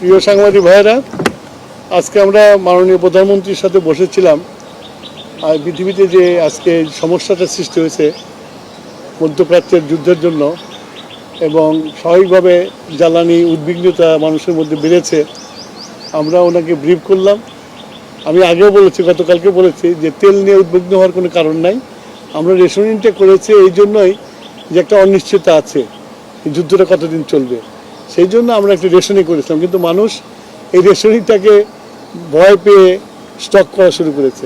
প্রিয় সাংবাদিক ভাইয়েরা, আজকে আমরা মাননীয় প্রধানমন্ত্রীর সাথে বসেছিলাম। আর পৃথিবীতে যে আজকে সমস্যাটা সৃষ্টি হয়েছে মধ্যপ্রাচ্যের যুদ্ধের জন্য এবং স্বাভাবিকভাবে জ্বালানি উদ্বিগ্নতা মানুষের মধ্যে বেড়েছে, আমরা ওনাকে ব্রিফ করলাম। আমি আগেও বলেছি, গতকালকে বলেছি যে তেল নিয়ে উদ্বিগ্ন হওয়ার কোনো কারণ নাই। আমরা রেশনিংটা করেছি এই জন্যই যে একটা অনিশ্চয়তা আছে, যুদ্ধটা কতদিন চলবে, সেই জন্য আমরা একটা রেশনিং করেছিলাম। কিন্তু মানুষ এই রেশনিংটাকে ভয় পেয়ে স্টক করা শুরু করেছে।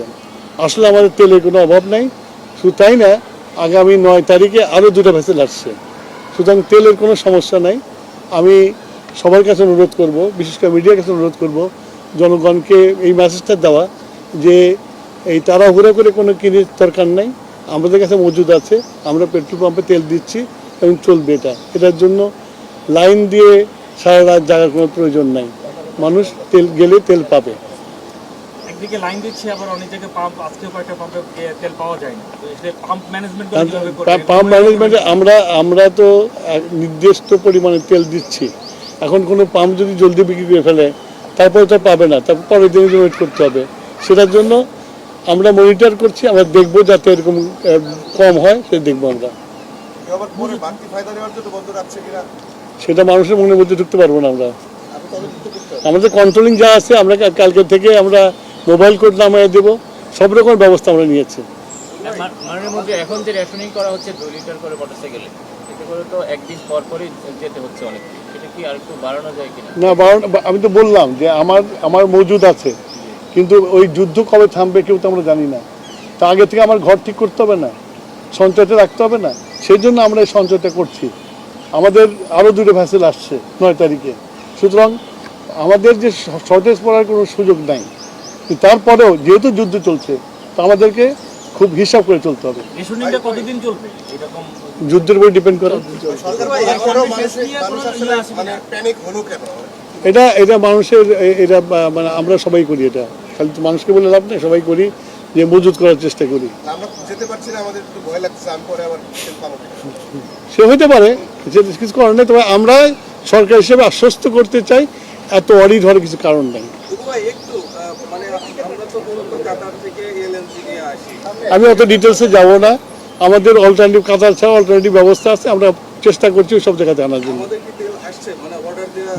আসলে আমাদের তেলের কোনো অভাব নাই। শুধু তাই না, আগামী 9 তারিখে আরও 2টা ভেসেল আসছে। সুতরাং তেলের কোনো সমস্যা নাই। আমি সবার কাছে অনুরোধ করব, বিশেষ করে মিডিয়ার কাছে অনুরোধ করব, জনগণকে এই মেসেজটা দেওয়া যে এই তাড়াহুড়ো করে কোনো কিনে দরকার নাই। আমাদের কাছে মজুদ আছে, আমরা পেট্রোল পাম্পে তেল দিচ্ছি এবং চলবে। এটার জন্য লাইন দিয়ে সারা রাত জাগার কোনো প্রয়োজন নাই। মানুষ তেল গেলে তেল পাবে। একদিকে লাইন দিচ্ছে, আবার অনেক জায়গায় পাম্প, আজকে কয়েকটা পাম্পে তেল পাওয়া যায় না। তো এই পাম্প ম্যানেজমেন্ট পাম্প ম্যানেজমেন্টে আমরা তো নির্দিষ্ট পরিমাণে তেল দিচ্ছি। এখন কোনো পাম্প যদি জলদি বিক্রি করে ফেলে তারপরে তো পাবে না, তারপর পরের দিন ওয়েট করতে হবে। সেটার জন্য আমরা মনিটর করছি, আমরা দেখবো যাতে এরকম কম হয়, সেটা দেখবো আমরা। সেটা মানুষের মনের মধ্যে ঢুকতে পারবো না আমরা। আমাদের কন্ট্রোলিং যা আছে, আমরা কালকে থেকে আমরা মোবাইল কোড নামিয়ে দেবো, সব রকম ব্যবস্থা আমরা নিয়েছি। মাননীয় মন্ত্রী, এখন যে রেশনিং করা হচ্ছে 2 লিটার করে মোটরসাইকেলে, এতে করে তো একদিন পর পরই যেতে হচ্ছে অনেক, এটা কি আর একটু বাড়ানো যায় কিনা? না, আমি তো বললাম যে আমার মজুদ আছে, কিন্তু ওই যুদ্ধ কবে থামবে কেউ তো আমরা জানি না। তা আগে থেকে আমার ঘর ঠিক করতে হবে না, সঞ্চয়টা রাখতে হবে না? সেই জন্য আমরা এই সঞ্চয়টা করছি। আমাদের আরও 2টা ভেসেল আসছে 9 তারিখে। সুতরাং আমাদের যে শর্টেজ পড়ার কোনো সুযোগ নাই। তারপরেও যেহেতু যুদ্ধ চলছে, তো আমাদেরকে খুব হিসাব করে চলতে হবে। রেশনিংটা কতদিন চলবে এরকম? যুদ্ধের উপর ডিপেন্ড করে। এটা মানুষের, এটা মানে আমরা সবাই করি। এটা খালি তো মানুষকে বলে লাভ নেই, সবাই করি যে মজুত করার চেষ্টা করি। সে হইতে পারে, কিছু করার নেই। তবে আমরা সরকার হিসেবে আশ্বস্ত করতে চাই, এত অডিট হওয়ার কিছু কারণ নেই। আমি অত ডিটেলসে যাব না। আমাদের অল্টারনেটিভ কাতার ছাড়া অল্টারনেটিভ ব্যবস্থা আছে, আমরা চেষ্টা করছি সব জায়গাতে আনার জন্য।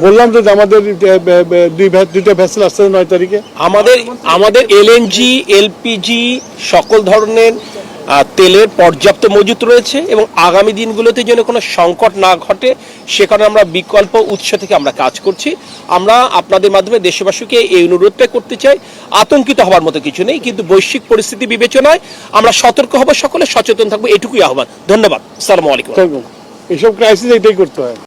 বললাম তো আমাদের 2টা ভেসেল আসছে 9 তারিখে। আমাদের এলএনজি, এলপিজি সকল ধরনের তেলের পর্যাপ্ত মজুত রয়েছে এবং আগামী দিনগুলোতে যেন কোনো সংকট না ঘটে সে কারণে আমরা বিকল্প উৎস থেকে আমরা কাজ করছি। আমরা আপনাদের মাধ্যমে দেশবাসীকে এই অনুরোধটা করতে চাই, আতঙ্কিত হওয়ার মতো কিছু নেই, কিন্তু বৈশ্বিক পরিস্থিতি বিবেচনায় আমরা সতর্ক হব, সকলে সচেতন থাকবো, এটুকুই আহ্বান। ধন্যবাদ। আসসালামু আলাইকুম। এইসব ক্রাইসিস এটাই করতে হয়।